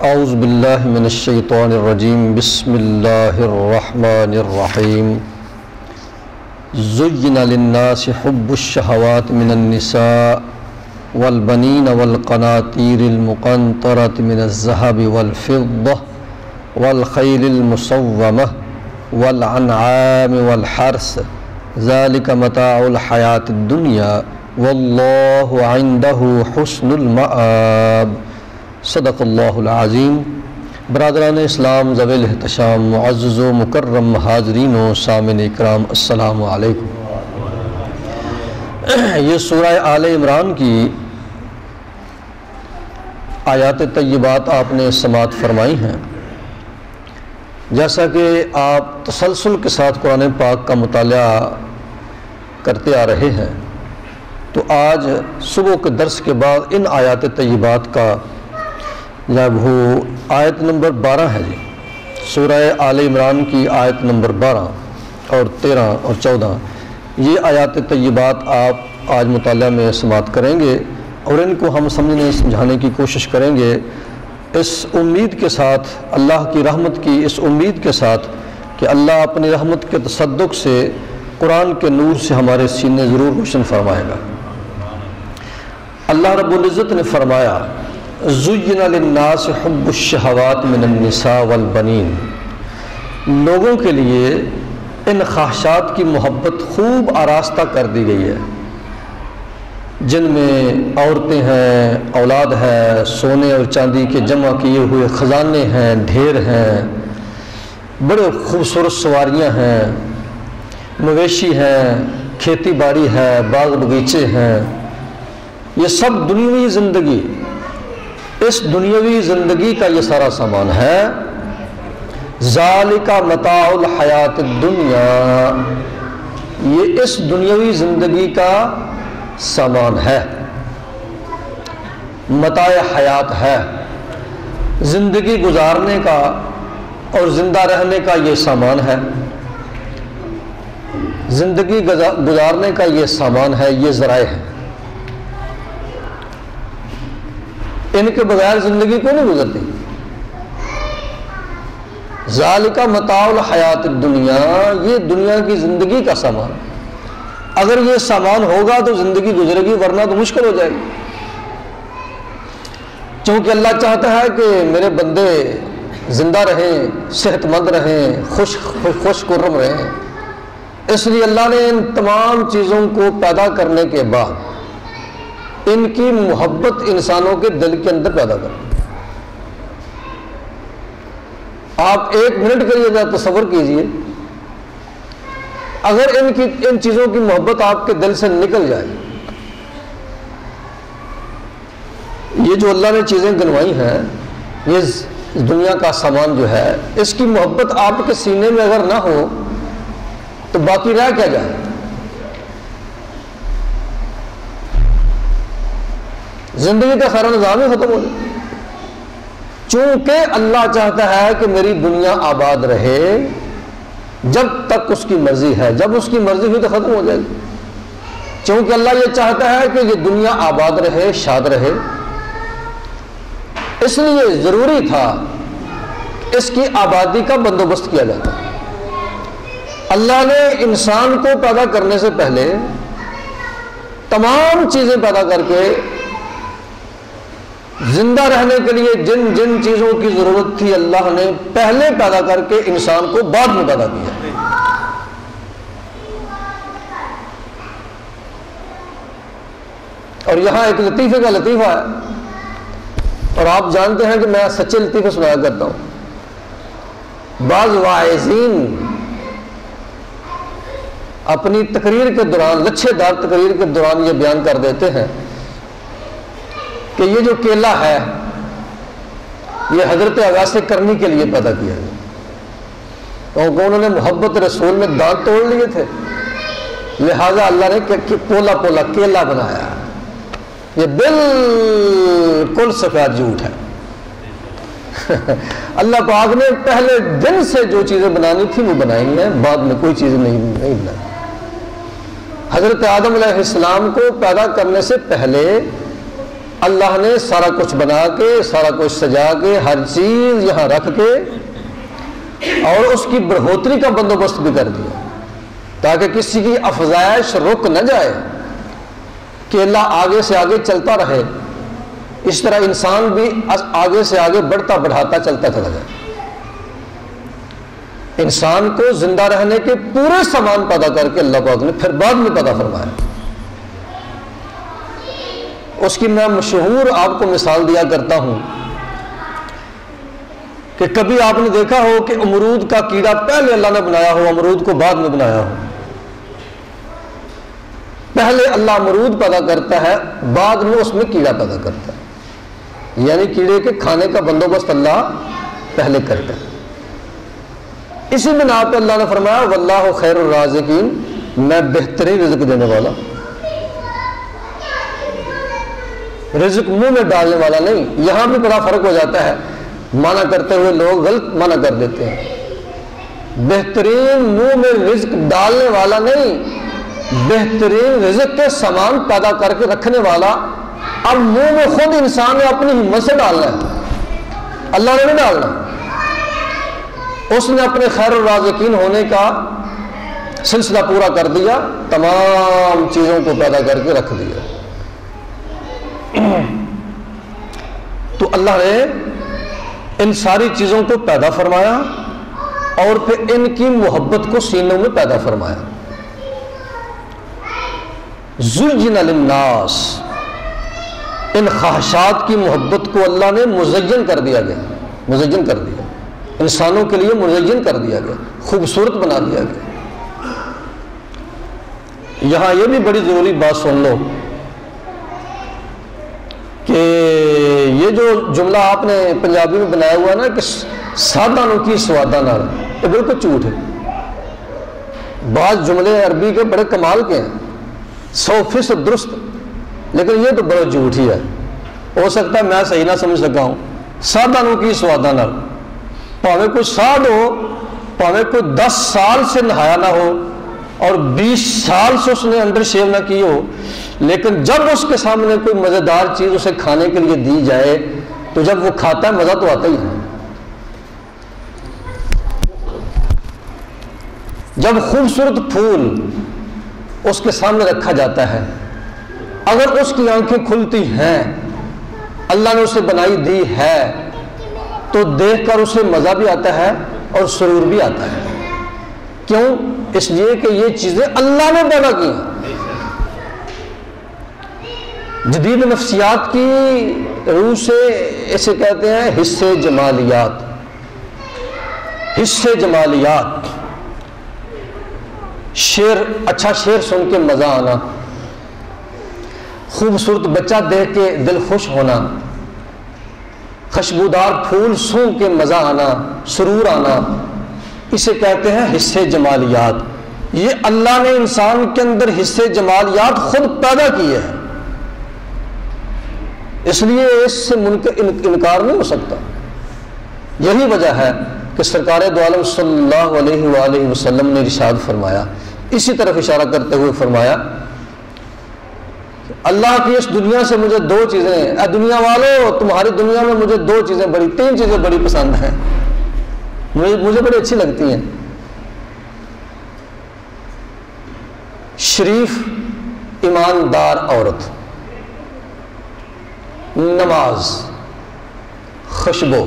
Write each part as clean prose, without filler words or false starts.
اعوذ باللہ من الشیطان الرجیم بسم اللہ الرحمن الرحیم زین للناس حب الشہوات من النساء والبنین والقناطیر المقنطرة من الذهب والفضة والخیل المسومة والانعام والحرث ذلك متاع الحیاة الدنیا واللہ عنده حسن المآب۔ صدق اللہ العظیم۔ برادران اسلام، ذوی الاحتشام، معزز و مکرم حاضرین و سامعین اکرام، السلام علیکم۔ یہ سورہ آل عمران کی آیات طیبات آپ نے سماعت فرمائی ہیں۔ جیسا کہ آپ تسلسل کے ساتھ قرآن پاک کا مطالعہ کرتے آ رہے ہیں، تو آج صبح کے درس کے بعد ان آیات طیبات کا جب وہ آیت نمبر 12 ہے جی، سورہ آل عمران کی آیت نمبر 12 اور 13 اور 14، یہ آیات طیبات آپ آج مطالعہ میں سماعت کریں گے اور ان کو ہم سمجھنے سمجھانے کی کوشش کریں گے، اس امید کے ساتھ، اللہ کی رحمت کی اس امید کے ساتھ کہ اللہ اپنی رحمت کے تصدق سے قرآن کے نور سے ہمارے سینے ضرور روشن فرمائے گا۔ اللہ رب العزت نے فرمایا زُيِّنَ لِلنَّاسِ حُبُّ الشَّهَوَاتِ مِنَ النِّسَاءِ وَالْبَنِينَ، لوگوں کے لیے ان خواہشات کی محبت خوب آراستہ کر دی گئی ہے، جن میں عورتیں ہیں، اولاد ہے، سونے اور چاندی کے جمع کیے ہوئے خزانے ہیں، ڈھیر ہیں، بڑے خوبصورت سواریاں ہیں، مویشی ہیں، کھیتی باڑی ہے، باغ بغیچے ہیں، یہ سب دنیاوی زندگی، اس دنیاوی زندگی کا یہ سارا سامان ہے۔ ذالک متاع الحیات الدنیا، یہ اس دنیاوی زندگی کا سامان ہے، متاع حیات ہے، زندگی گزارنے کا اور زندہ رہنے کا یہ سامان ہے، زندگی گزارنے کا یہ سامان ہے، یہ ذرائع ہے، ان کے بغیر زندگی کو نہیں گزرتی۔ ذالک متاع الحیات الدنیا، یہ دنیا کی زندگی کا سامان، اگر یہ سامان ہوگا تو زندگی گزرے گی، ورنہ تو مشکل ہو جائے گی۔ چونکہ اللہ چاہتا ہے کہ میرے بندے زندہ رہیں، صحت مند رہیں، خوش خرم رہیں، اس لیے اللہ نے ان تمام چیزوں کو پیدا کرنے کے بعد ان کی محبت انسانوں کے دل کے اندر پیدا کر۔ آپ ایک منٹ کے لیے تصور کیجئے، اگر ان چیزوں کی محبت آپ کے دل سے نکل جائے، یہ جو اللہ نے چیزیں گنوائی ہیں، یہ دنیا کا سامان جو ہے، اس کی محبت آپ کے سینے میں اگر نہ ہو تو باقی رہ کیا جائے؟ زندگی کا سارا نظام ہی ختم ہو جائے۔ چونکہ اللہ چاہتا ہے کہ میری دنیا آباد رہے جب تک اس کی مرضی ہے، جب اس کی مرضی ہوئی تو ختم ہو جائے گی۔ چونکہ اللہ یہ چاہتا ہے کہ یہ دنیا آباد رہے، شاد رہے، اس لیے ضروری تھا اس کی آبادی کا بندوبست کیا جاتا۔ اللہ نے انسان کو پیدا کرنے سے پہلے تمام چیزیں پیدا کر کے زندہ رہنے کے لیے جن جن چیزوں کی ضرورت تھی، اللہ نے پہلے پیدا کر کے انسان کو بعد میں پیدا کیا۔ اور یہاں ایک لطیفے کا لطیفہ ہے، اور آپ جانتے ہیں کہ میں سچے لطیفے سنایا کرتا ہوں۔ بعض واعظین اپنی تقریر کے دوران، لچھے دار تقریر کے دوران یہ بیان کر دیتے ہیں کہ یہ جو کیلا ہے یہ حضرت اویس کرنی کے لیے پیدا کیا گیا، کیونکہ انہوں نے محبت رسول میں دانت توڑ لیے تھے، لہذا اللہ نے پولا پولا کیلا بنایا۔ یہ بالکل سفید جھوٹ ہے۔ اللہ پاک نے پہلے دن سے جو چیزیں بنانی تھی وہ بنائی ہیں، بعد میں کوئی چیز نہیں بنائی۔ حضرت آدم علیہ السلام کو پیدا کرنے سے پہلے اللہ نے سارا کچھ بنا کے، سارا کچھ سجا کے، ہر چیز یہاں رکھ کے اور اس کی بڑھوتری کا بندوبست بھی کر دیا تاکہ کسی کی افزائش رک نہ جائے، کہ اللہ آگے سے آگے چلتا رہے، اس طرح انسان بھی آگے سے آگے بڑھتا بڑھاتا چلتا چلا جائے۔ انسان کو زندہ رہنے کے پورے سامان پیدا کر کے اللہ پاک نے پھر بعد میں پیدا فرمایا۔ اس کی میں مشہور آپ کو مثال دیا کرتا ہوں کہ کبھی آپ نے دیکھا ہو کہ امرود کا کیڑا پہلے اللہ نے بنایا ہو، امرود کو بعد میں بنایا ہو۔ پہلے اللہ امرود پیدا کرتا ہے، بعد میں اس میں کیڑا پیدا کرتا ہے، یعنی کیڑے کے کھانے کا بندوبست اللہ پہلے کرتا ہے۔ اسی بنا پہ اللہ نے فرمایا واللہ خیر الرازقین، میں بہترین رزق دینے والا، رزق منہ میں ڈالنے والا نہیں۔ یہاں بھی بڑا فرق ہو جاتا ہے، منع کرتے ہوئے لوگ غلط منع کر دیتے ہیں۔ بہترین منہ میں رزق ڈالنے والا نہیں، بہترین رزق کے سامان پیدا کر کے رکھنے والا۔ اب منہ میں خود انسان نے اپنی ہمت سے ڈالنا ہے، اللہ نے نہیں ڈالنا۔ اس نے اپنے خیر الرازقین ہونے کا سلسلہ پورا کر دیا، تمام چیزوں کو پیدا کر کے رکھ دیا۔ تو اللہ نے ان ساری چیزوں کو پیدا فرمایا اور پھر ان کی محبت کو سینوں میں پیدا فرمایا۔ زُيِّنَ لِلنَّاسِ، ان خواہشات کی محبت کو اللہ نے مزین کر دیا گیا، مزین کر دیا، انسانوں کے لیے مزین کر دیا گیا، خوبصورت بنا دیا گیا۔ یہاں یہ بھی بڑی ضروری بات سن لو کہ یہ جو جملہ آپ نے پنجابی میں بنایا ہوا ہے نا کہ سادہ نو کی سوادہ نال، یہ بالکل جھوٹ ہے۔ بعض جملے عربی کے بڑے کمال کے ہیں، 100% درست، لیکن یہ تو بڑا جھوٹ ہی ہے۔ ہو سکتا ہے میں صحیح نہ سمجھ سکا ہوں۔ سادہ نو کی سوادہ نال، پاوے کوئی ساد ہو، پاوے کوئی 10 سال سے نہایا نہ ہو اور 20 سال سے اس نے انڈر شیو نہ کی ہو، لیکن جب اس کے سامنے کوئی مزیدار چیز اسے کھانے کے لیے دی جائے تو جب وہ کھاتا ہے مزہ تو آتا ہی ہے۔ جب خوبصورت پھول اس کے سامنے رکھا جاتا ہے، اگر اس کی آنکھیں کھلتی ہیں، اللہ نے اسے بنائی دی ہے، تو دیکھ کر اسے مزہ بھی آتا ہے اور سرور بھی آتا ہے۔ کیوں؟ اس لیے کہ یہ چیزیں اللہ نے پیدا کی ہیں۔ جدید نفسیات کی روح سے اسے کہتے ہیں حصے جمالیات، حصے جمالیات۔ شعر، اچھا شعر سن کے مزہ آنا، خوبصورت بچہ دیکھ کے دل خوش ہونا، خوشبودار پھول سونگھ کے مزہ آنا، سرور آنا، اسے کہتے ہیں حصے جمالیات۔ یہ اللہ نے انسان کے اندر حصے جمالیات خود پیدا کیے ہیں، اس لیے اس سے انکار نہیں ہو سکتا۔ یہی وجہ ہے کہ سرکار دو عالم صلی اللہ علیہ وآلہ وسلم نے ارشاد فرمایا، اسی طرف اشارہ کرتے ہوئے فرمایا، اللہ کی اس دنیا سے مجھے 2 چیزیں، اے دنیا والو تمہاری دنیا میں مجھے 2 چیزیں 3 چیزیں بڑی پسند ہیں، مجھے بڑی اچھی لگتی ہیں۔ شریف ایماندار عورت، نماز، خوشبو،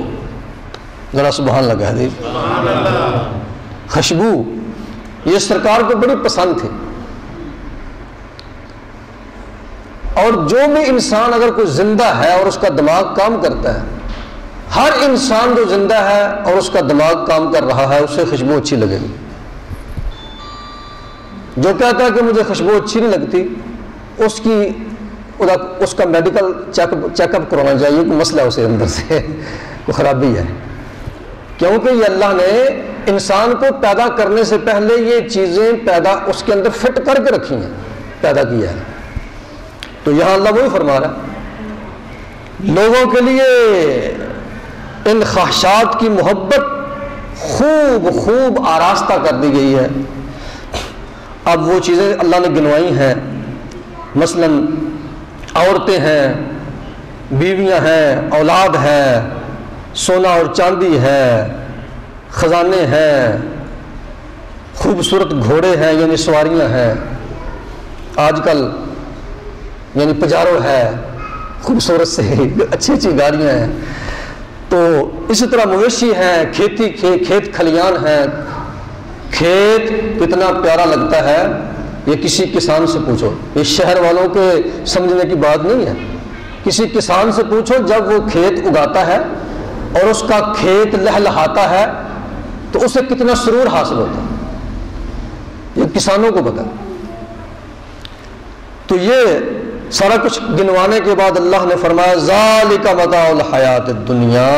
ذرا سبحان اللہ کہہ دیجیے۔ خوشبو یہ سرکار کو بڑی پسند تھی، اور جو بھی انسان اگر کوئی زندہ ہے اور اس کا دماغ کام کرتا ہے، ہر انسان جو زندہ ہے اور اس کا دماغ کام کر رہا ہے اسے خوشبو اچھی لگے گی۔ جو کہتا ہے کہ مجھے خوشبو اچھی نہیں لگتی، اس کا میڈیکل چیک اپ کروانا چاہیے، کوئی مسئلہ اسے اندر سے کوئی خرابی ہے، کیونکہ یہ اللہ نے انسان کو پیدا کرنے سے پہلے یہ چیزیں اس کے اندر فٹ کر کے رکھی ہیں، پیدا کیا ہے۔ تو یہاں اللہ وہی فرما رہا ہے، لوگوں کے لیے ان خواہشات کی محبت خوب آراستہ کر دی گئی ہے۔ اب وہ چیزیں اللہ نے گنوائی ہیں، مثلا عورتیں ہیں، بیویاں ہیں، اولاد ہے، سونا اور چاندی ہے، خزانے ہیں، خوبصورت گھوڑے ہیں یعنی سواریاں ہیں، آج کل یعنی پجارو ہے، خوبصورت سے اچھی اچھی گاڑیاں ہیں، تو اسی طرح مویشی ہیں، کھیت کھلیان ہیں۔ کھیت کتنا پیارا لگتا ہے یہ کسی کسان سے پوچھو، یہ شہر والوں کے سمجھنے کی بات نہیں ہے۔ کسی کسان سے پوچھو جب وہ کھیت اگاتا ہے اور اس کا کھیت لہلہاتا ہے تو اسے کتنا سرور حاصل ہوتا ہے، یہ کسانوں کو پتہ ہے۔ تو یہ سارا کچھ گنوانے کے بعد اللہ نے فرمایا ذالک متاع الحیات الدنیا،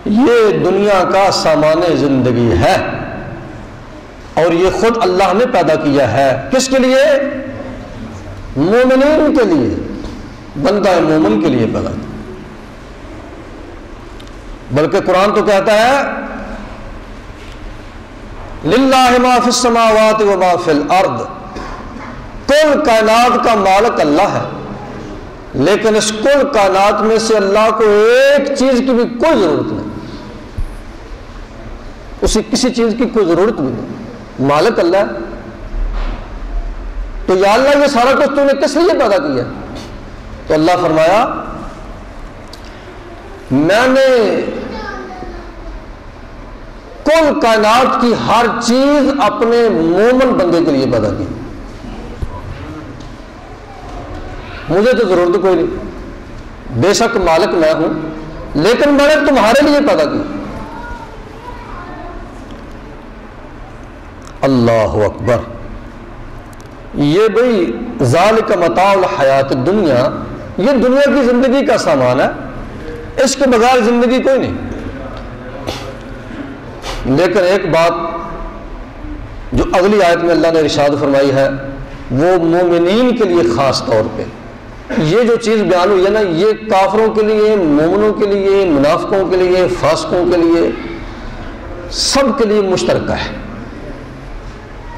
یہ دنیا کا سامان زندگی ہے، اور یہ خود اللہ نے پیدا کیا ہے۔ کس کے لیے؟ مومنین کے لیے، بندہ مومن کے لیے پیدا کیا۔ بلکہ قرآن تو کہتا ہے للہ ما فی السماوات و ما فی الارض، کل کائنات کا مالک اللہ ہے، لیکن اس کل کائنات میں سے اللہ کو ایک چیز کی بھی کوئی ضرورت نہیں، اسے کسی چیز کی کوئی ضرورت بھی نہیں، مالک اللہ ہے۔ تو یا اللہ یہ سارا کچھ تو نے کس لیے پیدا کیا؟ تو اللہ فرمایا میں نے کل کائنات کی ہر چیز اپنے مومن بندے کے لیے پیدا کی، مجھے تو ضرورت کوئی نہیں، بے شک مالک میں ہوں لیکن میں نے تمہارے لیے پیدا کی۔ اللہ اکبر۔ یہ بھئی ذالک متاع الحیات الدنیا، یہ دنیا کی زندگی کا سامان ہے، اس کے بغیر زندگی کوئی نہیں۔ لیکن ایک بات جو اگلی آیت میں اللہ نے ارشاد فرمائی ہے وہ مومنین کے لیے خاص طور پہ، یہ جو چیز بیان ہوئی ہے نا، یہ کافروں کے لیے، مومنوں کے لیے، منافقوں کے لیے، فاسقوں کے لیے، سب کے لیے مشترکہ ہے۔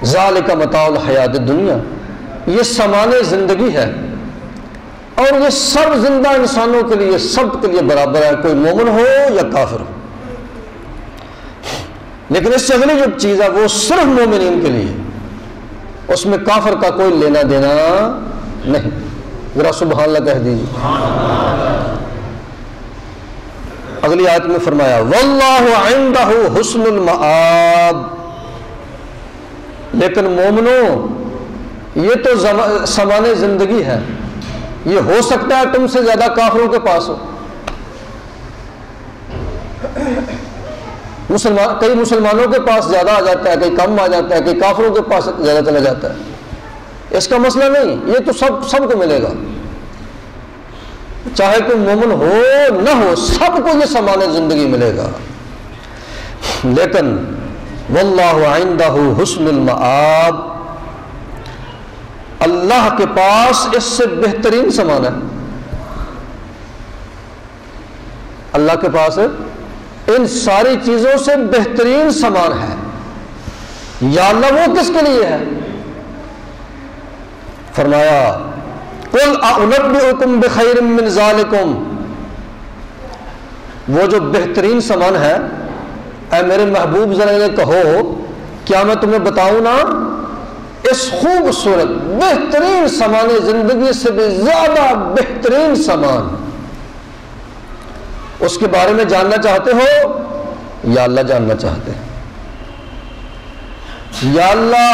ذالک متاع الحیات الدنیا، یہ سامان زندگی ہے، اور یہ سب زندہ انسانوں کے لیے، سب کے لیے برابر ہے، کوئی مومن ہو یا کافر ہو۔ لیکن اس سے اگلی جو چیز ہے وہ صرف مومنین کے لیے، اس میں کافر کا کوئی لینا دینا نہیں۔ ذرا سبحان اللہ کہہ دیجیے۔ اگلی آیت میں فرمایا واللہ عندہ حسن المآب، لیکن مومنوں یہ تو سامان زندگی ہے، یہ ہو سکتا ہے تم سے زیادہ کافروں کے پاس ہو۔ کئی مسلمانوں کے پاس زیادہ آ جاتا ہے، کئی کم آ جاتا ہے، کئی کافروں کے پاس زیادہ چلا جاتا ہے، اس کا مسئلہ نہیں، یہ تو سب کو ملے گا، چاہے کوئی مومن ہو نہ ہو، سب کو یہ سامان زندگی ملے گا۔ لیکن واللہ عندہ حسن المآب، اللہ کے پاس اس سے بہترین سامان ہے، اللہ کے پاس ان ساری چیزوں سے بہترین سامان ہے۔ یا اللہ وہ کس کے لیے ہے؟ فرمایا قل اعنبئکم بخیر من ذالکم، وہ جو بہترین سامان ہے، اے میرے محبوب ذرا انہیں کہو کیا میں تمہیں بتاؤں نا اس خوبصورت بہترین سامان زندگی سے بھی زیادہ بہترین سامان، اس کے بارے میں جاننا چاہتے ہو یا اللہ جاننا چاہتے ہیں؟ یا اللہ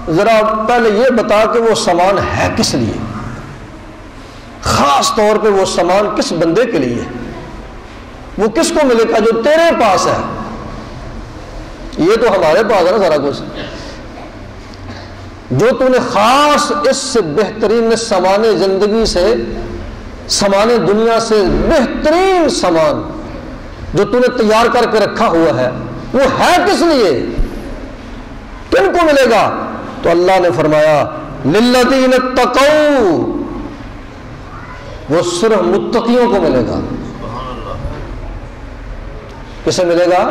ذرا پہلے یہ بتا کہ وہ سامان ہے کس لیے، خاص طور پہ وہ سامان کس بندے کے لیے، وہ کس کو ملے گا جو تیرے پاس ہے، یہ تو ہمارے پاس ہے نا سارا کچھ، جو تو نے خاص اس سے بہترین سامان زندگی سے، سامان دنیا سے بہترین سامان جو تو نے تیار کر کے رکھا ہوا ہے، وہ ہے کس لیے، کن کو ملے گا؟ تو اللہ نے فرمایا للذین اتقوا، وہ صرف متقیوں کو ملے گا۔ کسے ملے گا؟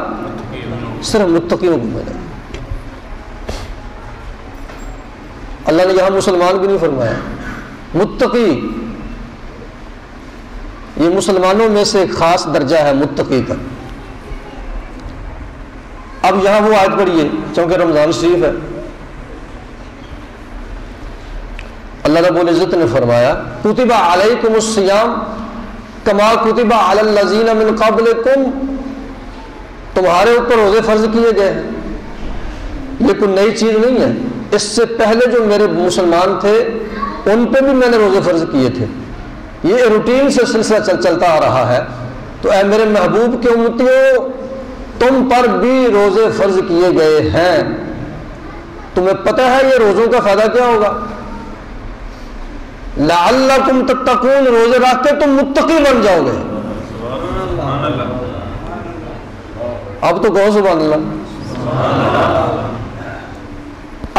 صرف متقیوں کو ملے گا۔ اللہ نے یہاں مسلمان بھی نہیں فرمایا، متقی یہ مسلمانوں میں سے ایک خاص درجہ ہے متقی کا۔ اب یہاں وہ آیت پڑھیے چونکہ رمضان شریف ہے، اللہ رب العزت نے فرمایا کتب علیکم الصیام کما کتب علی الذین من قبلکم، تمہارے اوپر روزے فرض کیے گئے ہیں۔ یہ کوئی نئی چیز نہیں ہے، اس سے پہلے جو میرے مسلمان تھے ان پہ بھی میں نے روزے فرض کیے تھے، یہ روٹین سے سلسلہ چلتا آ رہا ہے۔ تو اے میرے محبوب کے امتیوں، تم پر بھی روزے فرض کیے گئے ہیں۔ تمہیں پتہ ہے یہ روزوں کا فائدہ کیا ہوگا؟ لعلکم تتقون، روزے رکھ کے تم متقی بن جاؤ گے۔ اب تو کہو سبحان اللہ۔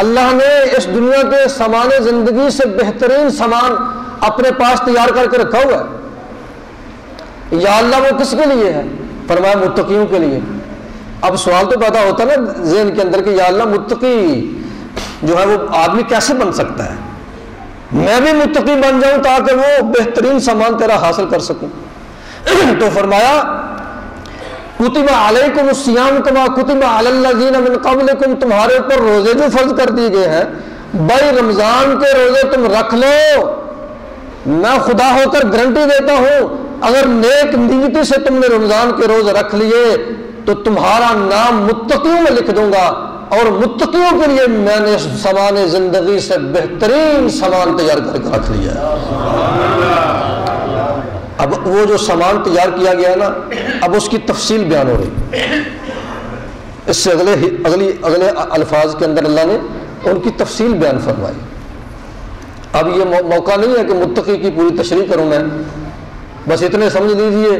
اللہ نے اس دنیا کے سامان زندگی سے بہترین سامان اپنے پاس تیار کر کے رکھا ہوا ہے۔ یا اللہ وہ کس کے لیے ہے؟ فرمایا متقیوں کے لیے۔ اب سوال تو پیدا ہوتا ہے نا ذہن کے اندر کہ یا اللہ متقی جو ہے وہ آدمی کیسے بن سکتا ہے؟ میں بھی متقی بن جاؤں تاکہ وہ بہترین سامان تیرا حاصل کر سکوں۔ تو فرمایا کتب علیکم الصیام کما کتب علی الذین من قبلکم، تمہارے اوپر روزے جو فرض کر دیے گئے ہیں، بھائی رمضان کے روزے تم رکھ لو، میں خدا ہو کر گارنٹی دیتا ہوں اگر نیک نیتی سے تم نے رمضان کے روز رکھ لیے تو تمہارا نام متقیوں میں لکھ دوں گا، اور متقیوں کے لیے میں نے سامان زندگی سے بہترین سامان تیار کر کے رکھ لیا ہے۔ اب وہ جو سامان تیار کیا گیا ہے نا، اب اس کی تفصیل بیان ہو رہی ہے۔ اس سے اگلے الفاظ کے اندر اللہ نے ان کی تفصیل بیان فرمائی۔ اب یہ موقع نہیں ہے کہ متقی کی پوری تشریح کروں میں، بس اتنے سمجھ لیجیے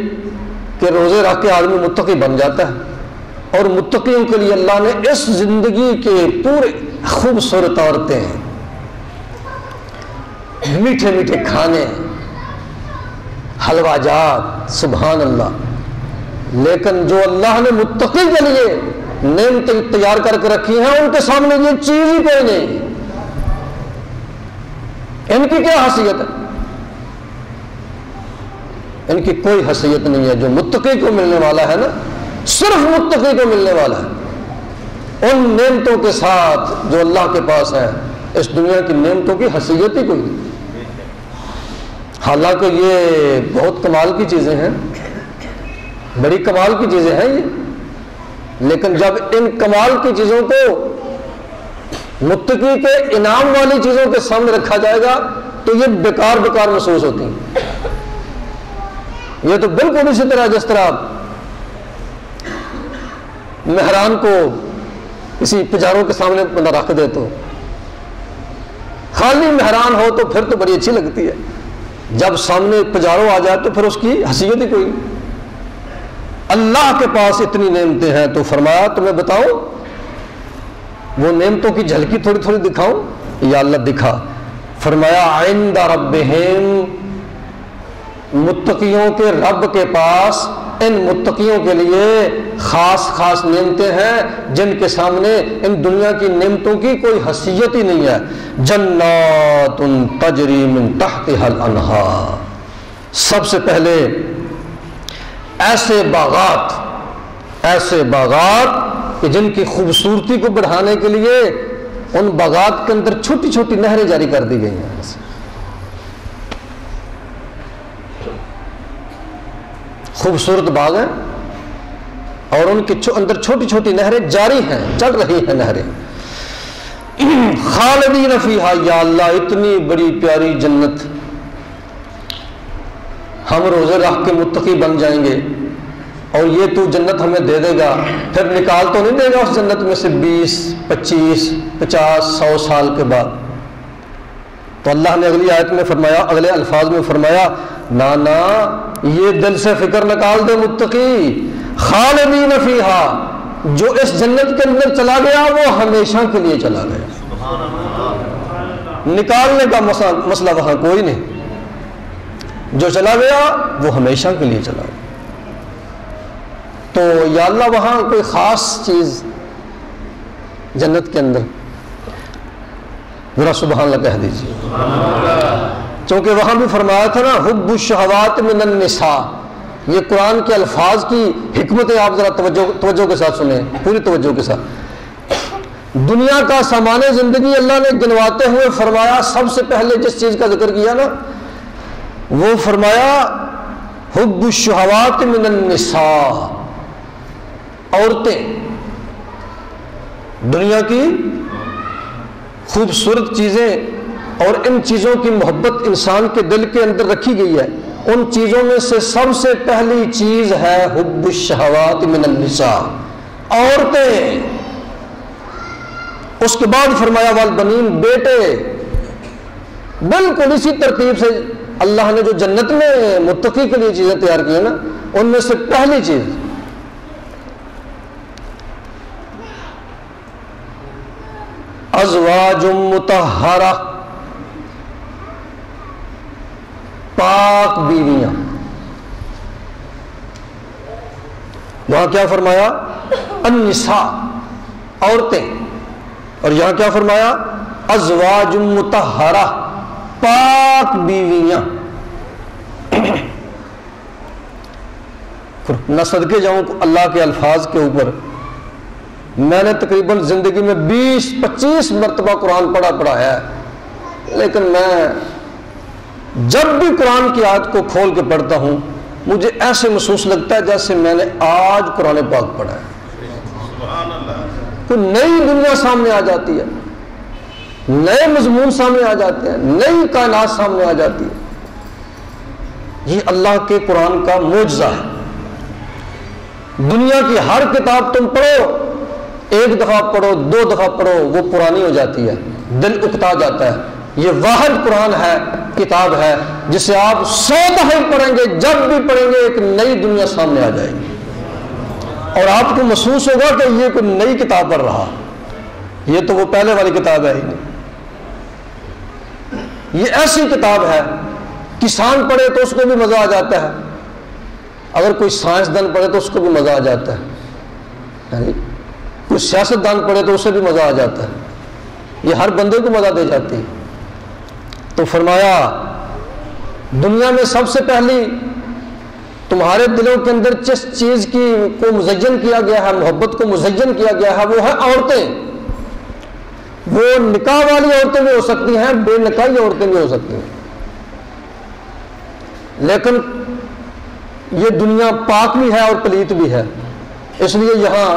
کہ روزے رکھ کے آدمی متقی بن جاتا ہے، اور متقیوں کے لیے اللہ نے اس زندگی کے پورے خوبصورت عورتیں، میٹھے میٹھے کھانے، حلوہ جات، سبحان اللہ، لیکن جو اللہ نے متقی کے لیے نعمتیں تیار کر کے رکھی ہیں ان کے سامنے یہ چیز ہی کوئی نہیں۔ ان کی کیا حیثیت ہے؟ ان کی کوئی حیثیت نہیں ہے۔ جو متقی کو ملنے والا ہے نا، صرف متقی کو ملنے والا ہے، ان نعمتوں کے ساتھ جو اللہ کے پاس ہے، اس دنیا کی نعمتوں کی حیثیت ہی کوئی نہیں۔ حالانکہ یہ بہت کمال کی چیزیں ہیں، بڑی کمال کی چیزیں ہیں یہ، لیکن جب ان کمال کی چیزوں کو متقی کے انعام والی چیزوں کے سامنے رکھا جائے گا تو یہ بیکار بیکار محسوس ہوتی ہیں۔ یہ تو بالکل اسی طرح جس طرح مہران کو کسی پجاروں کے سامنے بندہ رکھ دے، تو خالی مہران ہو تو پھر تو بڑی اچھی لگتی ہے، جب سامنے پجاروں آ جائے تو پھر اس کی حیثیت ہی کوئی نہیں۔ اللہ کے پاس اتنی نعمتیں ہیں، تو فرمایا تمہیں بتاؤں وہ نعمتوں کی جھلکی تھوڑی تھوڑی دکھاؤں؟ یا اللہ دکھا۔ فرمایا عند ربہم، متقیوں کے رب کے پاس ان متقیوں کے لیے خاص خاص نعمتیں ہیں جن کے سامنے ان دنیا کی نعمتوں کی کوئی حیثیت ہی نہیں ہے۔ جنات تجری من تحتها الانہار، سب سے پہلے ایسے باغات کہ جن کی خوبصورتی کو بڑھانے کے لیے ان باغات کے اندر چھوٹی چھوٹی نہریں جاری کر دی گئی ہیں۔ خوبصورت باغ ہیں اور ان کے اندر چھوٹی چھوٹی نہریں جاری ہیں، چل رہی ہیں نہریں۔ خالدین فیہا، یا اللہ اتنی بڑی پیاری جنت، ہم روزے رکھ کے متقی بن جائیں گے اور یہ تو جنت ہمیں دے دے گا، پھر نکال تو نہیں دے گا اس جنت میں سے 20 25 50 100 سال کے بعد؟ تو اللہ نے اگلی آیت میں فرمایا، اگلے الفاظ میں فرمایا نا یہ دل سے فکر نکال دے متقی، خالدین فیہا، جو اس جنت کے اندر چلا گیا وہ ہمیشہ کے لیے چلا گیا، نکالنے کا مسئلہ وہاں کوئی نہیں، جو چلا گیا وہ ہمیشہ کے لیے چلا گیا۔ تو یا اللہ وہاں کوئی خاص چیز جنت کے اندر، ذرا سبحان اللہ کہہ دیجیے۔ چونکہ وہاں بھی فرمایا تھا نا حب الشہوات من النساء. یہ قرآن کے الفاظ کی حکمت ہے، آپ ذرا توجہ کے ساتھ سنیں، پوری توجہ کے ساتھ. دنیا کا سامان زندگی اللہ نے گنواتے ہوئے فرمایا سب سے پہلے جس چیز کا ذکر کیا نا وہ فرمایا حب الشہوات من النساء، عورتیں. دنیا کی خوبصورت چیزیں اور ان چیزوں کی محبت انسان کے دل کے اندر رکھی گئی ہے. ان چیزوں میں سے سب سے پہلی چیز ہے حب الشہوات من النساء، عورتیں. اس کے بعد فرمایا والبنین، بیٹے. بالکل اسی ترتیب سے اللہ نے جو جنت میں متقی کے لیے چیزیں تیار کی ہیں نا ان میں سے پہلی چیز ازواج مطہرہ، پاک بیویاں. وہاں کیا فرمایا؟ النساء، عورتیں. اور یہاں کیا فرمایا؟ ازواج مطہرہ، پاک بیویاں. نہ صدقے جاؤں اللہ کے الفاظ کے اوپر. میں نے تقریباً زندگی میں 20-25 مرتبہ قرآن پڑھا ہے، لیکن میں جب بھی قرآن کی آیت کو کھول کے پڑھتا ہوں مجھے ایسے محسوس لگتا ہے جیسے میں نے آج قرآن پاک پڑھا ہے. کوئی نئی دنیا سامنے آ جاتی ہے، نئے مضمون سامنے آ جاتے ہیں، نئی کائنات سامنے آ جاتی ہے. یہ اللہ کے قرآن کا معجزہ ہے. دنیا کی ہر کتاب تم پڑھو، ایک دفعہ پڑھو، 2 دفعہ پڑھو، وہ پرانی ہو جاتی ہے، دل اکتا جاتا ہے. یہ واحد قرآن ہے، کتاب ہے جسے آپ 100 دفعہ پڑھیں گے، جب بھی پڑھیں گے ایک نئی دنیا سامنے آ جائے گی اور آپ کو محسوس ہوگا کہ یہ کوئی نئی کتاب پڑھ رہا، یہ تو وہ پہلے والی کتاب ہے ہی نہیں. یہ ایسی کتاب ہے کسان پڑھے تو اس کو بھی مزہ آ جاتا ہے، اگر کوئی سائنسدان پڑھے تو اس کو بھی مزہ آ جاتا ہے، یعنی کوئی سیاستدان پڑھے تو اسے بھی مزہ آ جاتا ہے. یہ ہر بندے کو مزہ دے جاتی ہے. تو فرمایا دنیا میں سب سے پہلی تمہارے دلوں کے اندر جس چیز کی کو مزین کیا گیا ہے، محبت کو مزین کیا گیا ہے، وہ ہے عورتیں. وہ نکاح والی عورتیں بھی ہو سکتی ہیں، بے نکاحی عورتیں بھی ہو سکتی ہیں، لیکن یہ دنیا پاک بھی ہے اور پلیت بھی ہے. اس لیے یہاں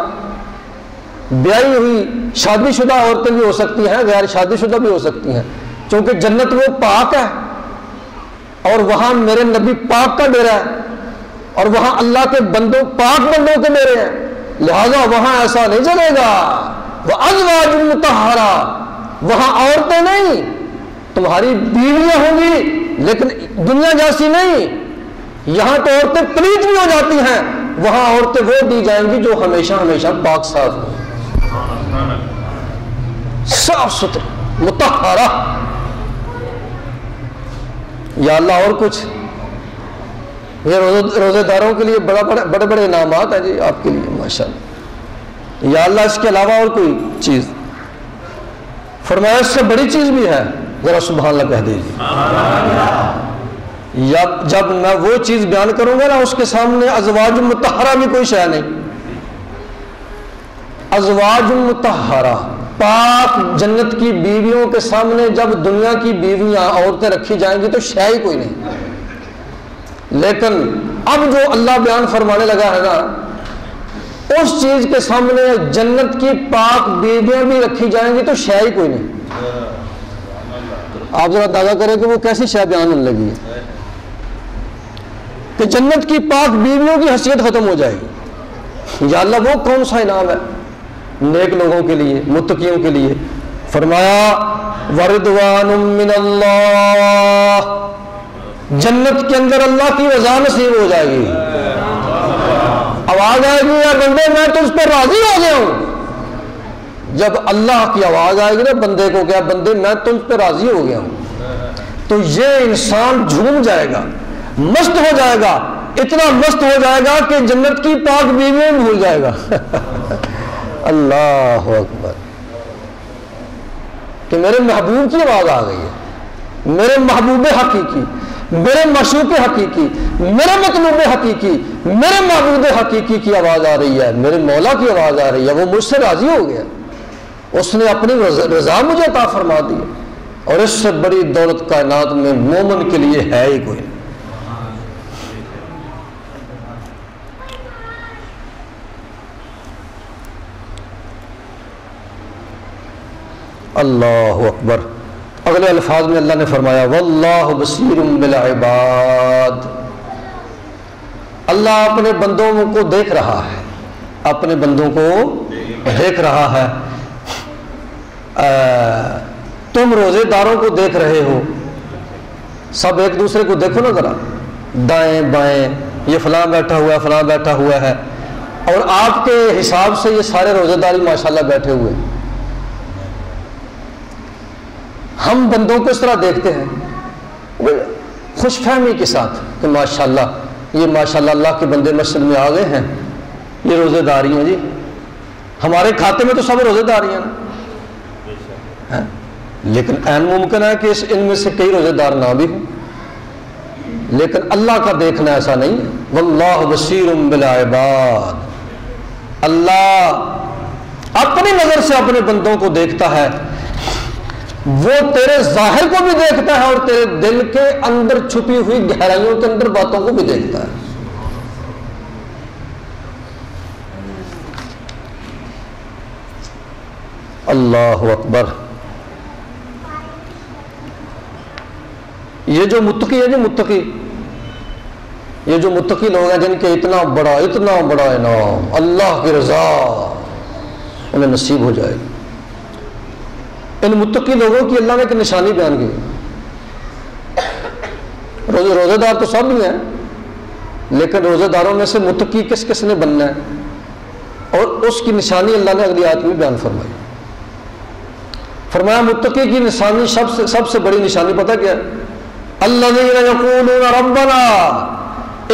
بیاہی ہوئی شادی شدہ عورتیں بھی ہو سکتی ہیں، غیر شادی شدہ بھی ہو سکتی ہیں، چونکہ جنت وہ پاک ہے اور وہاں میرے نبی پاک کا ڈیرا ہے اور وہاں اللہ کے بندوں پاک بندوں کے ڈیرے ہیں، لہذا وہاں ایسا نہیں چلے گا. وَأَزْوَاجٌ مُطَہَّرَةٌ، وہاں عورتیں نہیں، تمہاری بیویاں ہوں گی لیکن دنیا جیسی نہیں. یہاں تو عورتیں پلیت بھی ہو جاتی ہیں، وہاں عورتیں وہ دی جائیں گی جو ہمیشہ ہمیشہ پاک صاف ہوں، صاف ستھری مطہرہ. یا اللہ اور کچھ؟ یہ روزے داروں کے لیے بڑے بڑے انعامات ہیں جی آپ کے لیے ماشاءاللہ. یا اللہ اس کے علاوہ اور کوئی چیز؟ فرمایا اس سے بڑی چیز بھی ہے، ذرا سبحان اللہ کہہ دیجیے. یا جب میں وہ چیز بیان کروں گا نا اس کے سامنے ازواج مطہرہ بھی کوئی شے نہیں. ازواج مطہرہ، پاک جنت کی بیویوں کے سامنے جب دنیا کی بیویاں عورتیں رکھی جائیں گی تو شے ہی کوئی نہیں. لیکن اب جو اللہ بیان فرمانے لگا ہے نا اس چیز کے سامنے جنت کی پاک بیویاں بھی رکھی جائیں گی تو شے ہی کوئی نہیں. آپ ذرا اندازہ کریں کہ وہ کیسی شے بیان ہونے لگی ہے کہ جنت کی پاک بیویوں کی حیثیت ختم ہو جائے گی. یا اللہ وہ کون سا انعام ہے نیک لوگوں کے لیے، متقیوں کے لیے؟ فرمایا وَرِضْوَانٌ مِّنَ اللَّهِ، جنت کے اندر اللہ کی رضا نصیب ہو جائے گی. آواز آئے گی یا بندے میں تجھ پر راضی ہو گیا ہوں. جب اللہ کی آواز آئے گی نا بندے کو، کیا بندے میں تجھ پر راضی ہو گیا ہوں، تو یہ انسان جھوم جائے گا، مست ہو جائے گا، اتنا مست ہو جائے گا کہ جنت کی پاک بیویاں بھول جائے گا. اللہ اکبر، کہ میرے محبوب کی آواز آ گئی ہے. میرے محبوب حقیقی، میرے معشوق حقیقی، میرے مطلوب حقیقی، میرے معبود حقیقی کی آواز آ رہی ہے، میرے مولا کی آواز آ رہی ہے، وہ مجھ سے راضی ہو گیا، اس نے اپنی رضا مجھے عطا فرما دی، اور اس سے بڑی دولت کائنات میں مومن کے لیے ہے ہی کوئی نہیں۔ اللہ اکبر۔ اگلے الفاظ میں اللہ نے فرمایا واللہ بصیر بالعباد، اللہ اپنے بندوں کو دیکھ رہا ہے، اپنے بندوں کو دیکھ رہا ہے۔ تم روزے داروں کو دیکھ رہے ہو، سب ایک دوسرے کو دیکھو نا ذرا، دائیں بائیں، یہ فلاں بیٹھا ہوا ہے، فلاں بیٹھا ہوا ہے، اور آپ کے حساب سے یہ سارے روزے داری ماشاءاللہ بیٹھے ہوئے ہیں۔ ہم بندوں کو اس طرح دیکھتے ہیں خوش فہمی کے ساتھ کہ ماشاءاللہ یہ ماشاءاللہ اللہ کے بندے مسجد میں آ گئے ہیں، یہ روزے داری ہیں جی، ہمارے کھاتے میں تو سب روزے داری ہیں نا، لیکن عین ممکن ہے کہ ان میں سے کئی روزے دار نہ بھی ہوں، لیکن اللہ کا دیکھنا ایسا نہیں ہے۔ واللہ بصیر بالعباد، اللہ اپنی نظر سے اپنے بندوں کو دیکھتا ہے، وہ تیرے ظاہر کو بھی دیکھتا ہے اور تیرے دل کے اندر چھپی ہوئی گہرائیوں کے اندر باتوں کو بھی دیکھتا ہے۔ اللہ اکبر۔ یہ جو متقی ہے جو متقی، یہ جو متقی لوگ ہیں جن کے اتنا بڑا انعام اللہ کی رضا انہیں نصیب ہو جائے گی، ان متقی لوگوں کی اللہ نے ایک نشانی بیان کی۔ روزے دار تو سب ہی ہیں، لیکن روزے داروں میں سے متقی کس کس نے بننا ہے، اور اس کی نشانی اللہ نے اگلی آیت میں بیان فرمائی۔ فرمایا متقی کی نشانی سب سے بڑی نشانی پتہ کیا ہے؟ الذین یقولون ربنا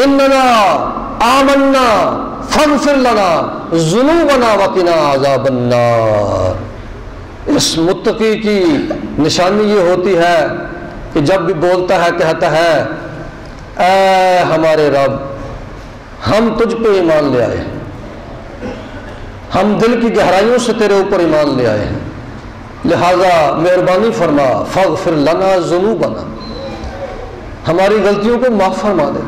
اننا آمنا فاغفر لنا ذنوبنا وقنا عذاب النار۔ اس متقی کی نشانی یہ ہوتی ہے کہ جب بھی بولتا ہے کہتا ہے اے ہمارے رب، ہم تجھ پہ ایمان لے آئے ہیں، ہم دل کی گہرائیوں سے تیرے اوپر ایمان لے آئے ہیں، لہذا مہربانی فرما فاغفر لنا ذنوبنا، ہماری غلطیوں کو معاف فرما دے،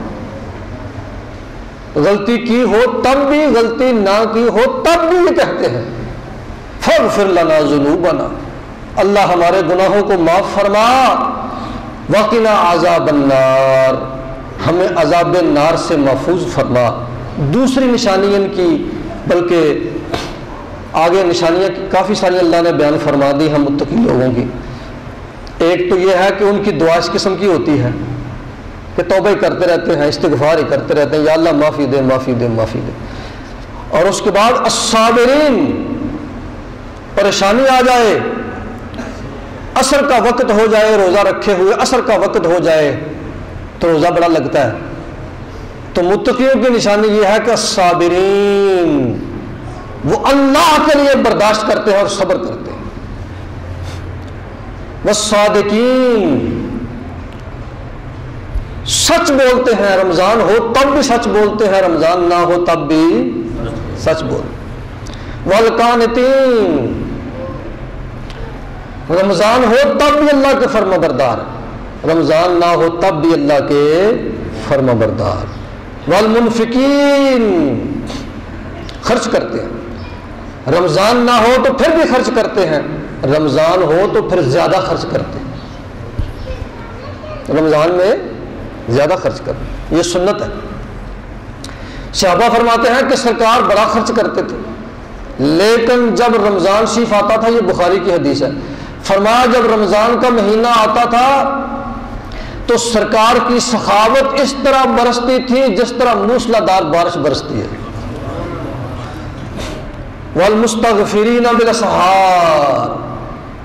غلطی کی ہو تب بھی، غلطی نہ کی ہو تب بھی یہ کہتے ہیں فاغفر لنا ذنوبنا، اللہ ہمارے گناہوں کو معاف فرما، وقنا عذاب النار، ہمیں عذاب نار سے محفوظ فرما۔ دوسری نشانی ان کی، بلکہ آگے نشانیاں کافی ساری اللہ نے بیان فرما دی ہم متقی لوگوں کی۔ ایک تو یہ ہے کہ ان کی دعا اس قسم کی ہوتی ہے کہ توبہ ہی کرتے رہتے ہیں، استغفار ہی کرتے رہتے ہیں، یا اللہ معافی دے معافی دے معافی دے، اور اس کے بعد الصابرین، پریشانی آ جائے، عصر کا وقت ہو جائے، روزہ رکھے ہوئے عصر کا وقت ہو جائے تو روزہ بڑا لگتا ہے، تو متقیوں کی نشانی یہ ہے کہ الصابرین، وہ اللہ کے لیے برداشت کرتے ہیں اور صبر کرتے ہیں، والصادقین، سچ بولتے ہیں، رمضان ہو تب بھی سچ بولتے ہیں، رمضان نہ ہو تب بھی سچ بولتے، والقانتین، رمضان ہو تب بھی اللہ کے فرما بردار، رمضان نہ ہو تب بھی اللہ کے فرما بردار، والمنفقین، خرچ کرتے ہیں، رمضان نہ ہو تو پھر بھی خرچ کرتے ہیں، رمضان ہو تو پھر زیادہ خرچ کرتے ہیں، رمضان میں زیادہ خرچ کرتے، یہ سنت ہے۔ صحابہ فرماتے ہیں کہ سرکار بڑا خرچ کرتے تھے، لیکن جب رمضان شریف آتا تھا، یہ بخاری کی حدیث ہے، فرمایا جب رمضان کا مہینہ آتا تھا تو سرکار کی سخاوت اس طرح برستی تھی جس طرح موسلا دار بارش برستی ہے، والمستغفرین بالاسحار،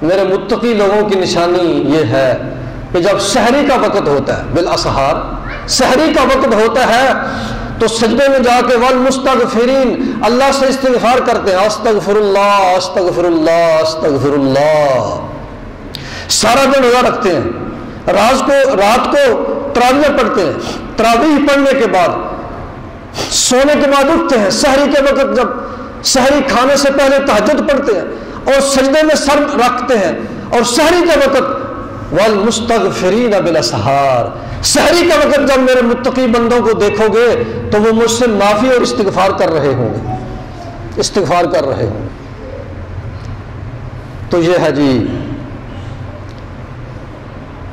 میرے متقی لوگوں کی نشانی یہ ہے کہ جب سحری کا وقت ہوتا ہے، بالاسحار سحری کا وقت ہوتا ہے تو سجدے میں جا کے والمستغفرین، اللہ سے استغفار کرتے ہیں، استغفر اللہ استغفر اللہ استغفر اللہ، سارا دن روزہ رکھتے ہیں رات کو تراویح پڑھتے ہیں، تراویح پڑھنے کے بعد سونے کے بعد اٹھتے ہیں، سحری کے وقت جب سحری کھانے سے پہلے تہجد پڑھتے ہیں اور سجدے میں سر رکھتے ہیں، اور سحری کے وقت والمستغفرین بالاسحار، سحری کے وقت جب میرے متقی بندوں کو دیکھو گے تو وہ مجھ سے معافی اور استغفار کر رہے ہوں گے، استغفار کر رہے ہوں گے۔ تو یہ ہے جی،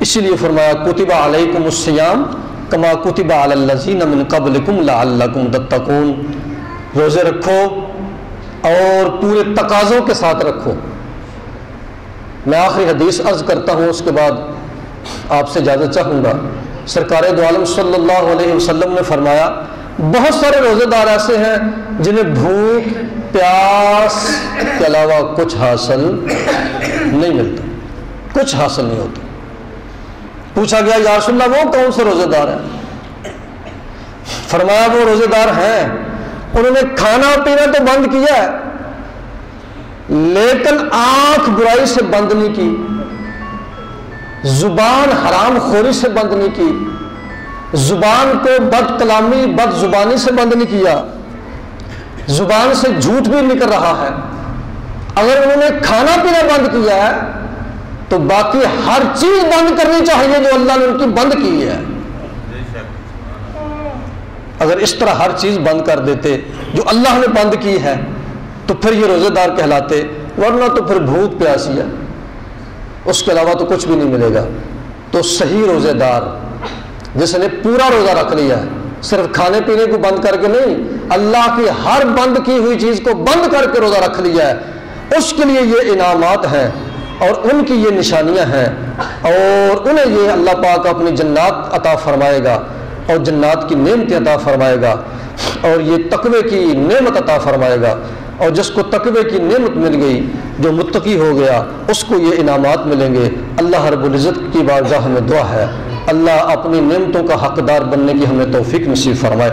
اسی لیے فرمایا کتب علیکم الصیام کما کتب علی الذین من قبلکم لعلکم تتقون، روزے رکھو اور پورے تقاضوں کے ساتھ رکھو۔ میں آخری حدیث عرض کرتا ہوں، اس کے بعد آپ سے اجازت چاہوں گا۔ سرکار دو عالم صلی اللہ علیہ وسلم نے فرمایا بہت سارے روزے دار ایسے ہیں جنہیں بھوک پیاس کے علاوہ کچھ حاصل نہیں ملتا، کچھ حاصل نہیں ہوتا۔ پوچھا گیا یا رسول اللہ وہ کون سے روزے دار ہیں؟ فرمایا وہ روزے دار ہیں انہوں نے کھانا پینا تو بند کیا ہے لیکن آنکھ برائی سے بند نہیں کی، زبان حرام خوری سے بند نہیں کی، زبان کو بد کلامی بد زبانی سے بند نہیں کیا، زبان سے جھوٹ بھی نکل رہا ہے۔ اگر انہوں نے کھانا پینا بند کیا ہے تو باقی ہر چیز بند کرنی چاہیے جو اللہ نے ان کی بند کی ہے۔ اگر اس طرح ہر چیز بند کر دیتے جو اللہ نے بند کی ہے تو پھر یہ روزے دار کہلاتے، ورنہ تو پھر بھوک پیاسی ہے، اس کے علاوہ تو کچھ بھی نہیں ملے گا۔ تو صحیح روزے دار جس نے پورا روزہ رکھ لیا ہے، صرف کھانے پینے کو بند کر کے نہیں، اللہ کی ہر بند کی ہوئی چیز کو بند کر کے روزہ رکھ لیا ہے، اس کے لیے یہ انعامات ہیں اور ان کی یہ نشانیاں ہیں، اور انہیں یہ اللہ پاک اپنی جنات عطا فرمائے گا اور جنات کی نعمتیں عطا فرمائے گا، اور یہ تقوی کی نعمت عطا فرمائے گا۔ اور جس کو تقوی کی نعمت مل گئی، جو متقی ہو گیا، اس کو یہ انعامات ملیں گے۔ اللہ رب العزت کی بارگاہ میں دعا ہے اللہ اپنی نعمتوں کا حقدار بننے کی ہمیں توفیق نصیب فرمائے۔